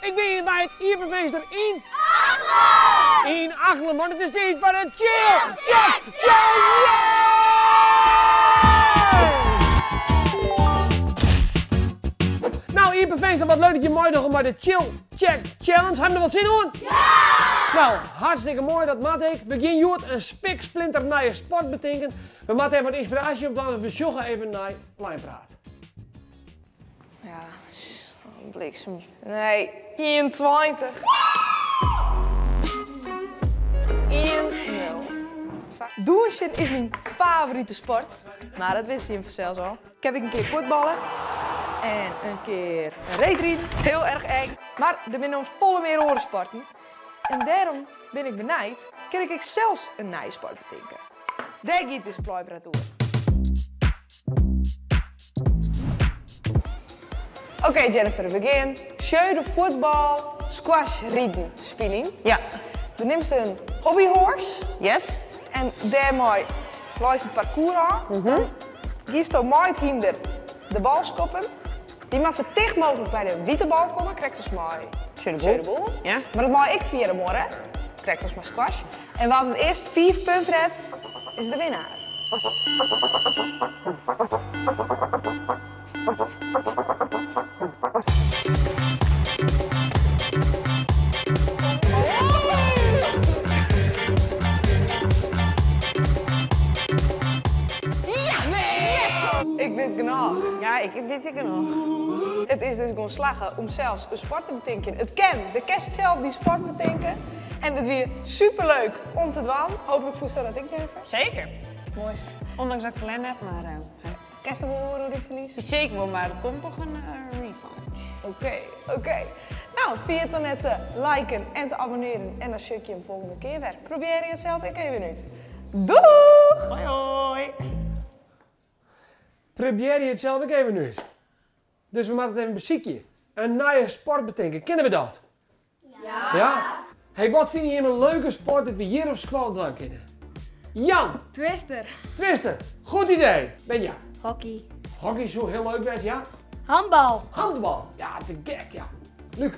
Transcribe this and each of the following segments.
Ik ben hier bij het Ieperfeester in Achelen! In Achelen, want het is tijd voor een chill, check, Nou, Ieperfeester, wat leuk dat je mooi nog bij de Chill Check Challenge. Hebben we er wat zin in? Ja! Nou, hartstikke mooi, dat mat ik. We gaan Joert een spiksplinter naar je sport betekenen. We moeten even wat inspiratie op dan we joggen even naar Pleinpraat. Ja, bliksem. Nee, 21. 1-0. Douchen is mijn favoriete sport. Maar dat wist je vanzelfs al. Ik heb een keer voetballen. En een keer reetrieden. Heel erg eng. Maar er zijn nog volle meer andere sporten. En daarom ben ik benijd. Kan ik zelfs een nieuwe sport bedenken. Daar gaat deze Pleinpraat door. Oké, Jennifer, we beginnen. Schöne voetbal, squash, rieden, spelen. Ja. Dan neemt ze een hobbyhorse. Yes. En daarmee luist het parcours aan. Dan kiest je mooi hinder de bal schoppen. Die moet zo dicht mogelijk bij de witte bal komen. Krijgt dus mooi schöne bal. Ja. Maar dat mag ik via de morgen. Krijgt dus maar squash. En wat het eerst 4 punten redt, is de winnaar. Ik ben genoeg. Ja, ik weet het nog. Het is dus gewoon slagen om zelfs een sport te bedenken. Het kan, de kerst zelf die sport bedenken. En het weer superleuk om te doen. Hopelijk voel je dat ik, Jennifer. Zeker. Mooi. Ondanks dat ik verleden heb, maar... Kerst hebben we horen die verlies? Zeker wel, maar er komt toch een revanche. Oké. Nou, vergeet dan net te liken en te abonneren. En dan check je hem volgende keer weer. Probeer je het zelf ik even niet. Doeg! Hoi hoi! Probeer je het zelf ook even nu. Dus we moeten het even bezieken. Een nieuwe sport bedenken. Kennen we dat? Ja. Ja? Hey, wat vind je een leuke sport dat we hier op school doen kunnen? Jan. Twister. Twister. Goed idee. Benja. Hockey. Hockey is zo heel leuk best, ja? Handbal. Handbal. Ja, te gek, ja. Luc.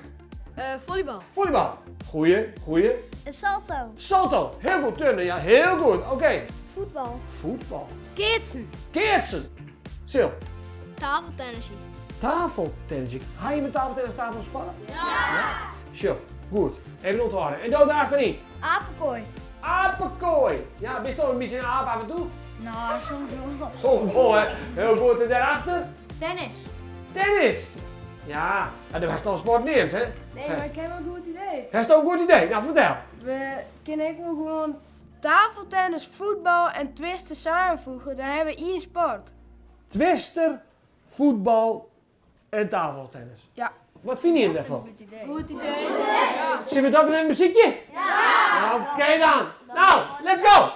Volleybal. Volleybal. Goeie. Een salto. Salto. Heel goed. Turnen, ja. Heel goed. Oké. Voetbal. Voetbal. Keertsen. Keertsen. Sil. Tafeltennisje. Tafeltennis. Ga je met tafeltennistafel op school? Ja. Sure. Goed. Even onthouden. En dood achterin. Apenkooi. Apenkooi. Ja, ben je toch een beetje een aap af en toe? Nou, soms wel. Soms wel, hè. Heel goed. En daarachter? Tennis. Tennis. Ja. En dat was toch een sport neemt, hè? Nee, maar ik heb een goed idee. Dat is toch een goed idee? Nou, vertel. We kunnen ook wel gewoon tafeltennis, voetbal en twisten samenvoegen. Dan hebben we één sport. Twister, voetbal en tafeltennis. Ja. Wat vind je daarvan? Goed idee. Zien we dat in een muziekje? Ja! Oké dan. Nou, let's go!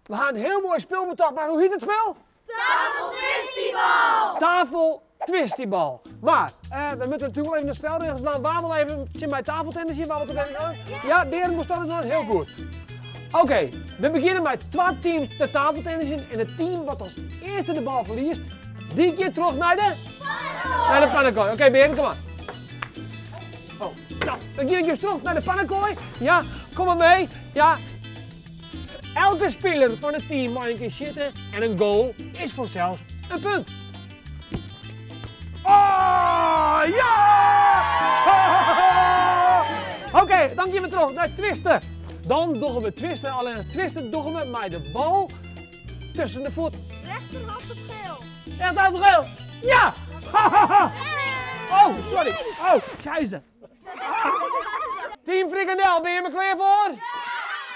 We gaan een heel mooi spel bedacht, maar hoe heet het spel? Tafeltwistibal. Tafeltwistibal. Maar, we moeten natuurlijk wel even de spelregels dan wandelen even bij tafeltennisje. Ja, daar moest dat doen. Heel goed. Oké, we beginnen met 2 teams te tafeltennissen. En het team wat als eerste de bal verliest, die keer terug naar de pannenkooi. Oké, Beren, kom maar. Oh, nou, dan keer ik terug naar de pannenkooi. Ja, kom maar mee. Ja. Elke speler van het team mag een keer zitten en een goal is vanzelf een punt. Oh, ja! Oké, dan gaan we terug naar twisten. Dan doen we twisten, alleen het twisten doen we met de bal tussen de voet. Rechterhand op geel. Rechterhand op geel. Ja! Oh, sorry. Oh, scheisse. Team Frikandel, ben je er klaar voor?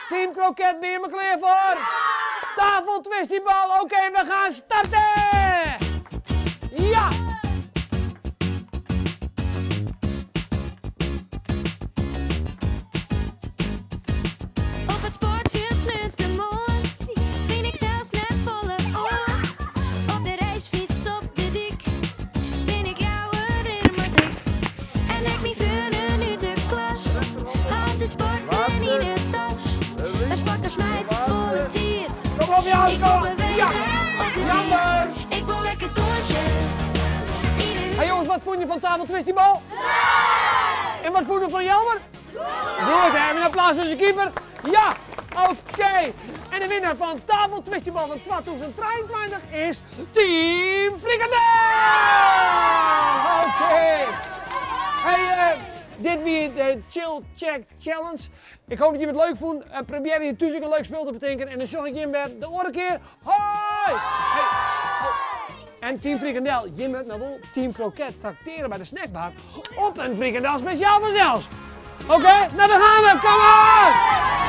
Team Kroket, ben je er klaar voor? Tafel, twist die bal. Oké, we gaan starten! Ja! Op het sportveld snuurt de mooi, vind ik zelfs net volle oor. Op de racefiets op de dik, Jammer! Ik wil lekker doorsje. Hey jongens, wat vond je van tafel twistybal? Nee! En wat vond je van Jelmer? Goed, hè? Een applaus voor zijn keeper. Ja, oké. En de winnaar van tafel twistybal van 2023 is Team Frikandel! Oké. Hey, dit weer de Chill Check Challenge. Ik hoop dat je het leuk vond. Probeer je thuis een leuk spel te bedenken. En dan zorg ik je weer de andere keer. Hoi! Hey. En Team Frikandel, je moet nou wel Team Kroket tracteren bij de snackbar op een frikandel speciaal vanzelfs. Oké, nou dan gaan we, kom maar!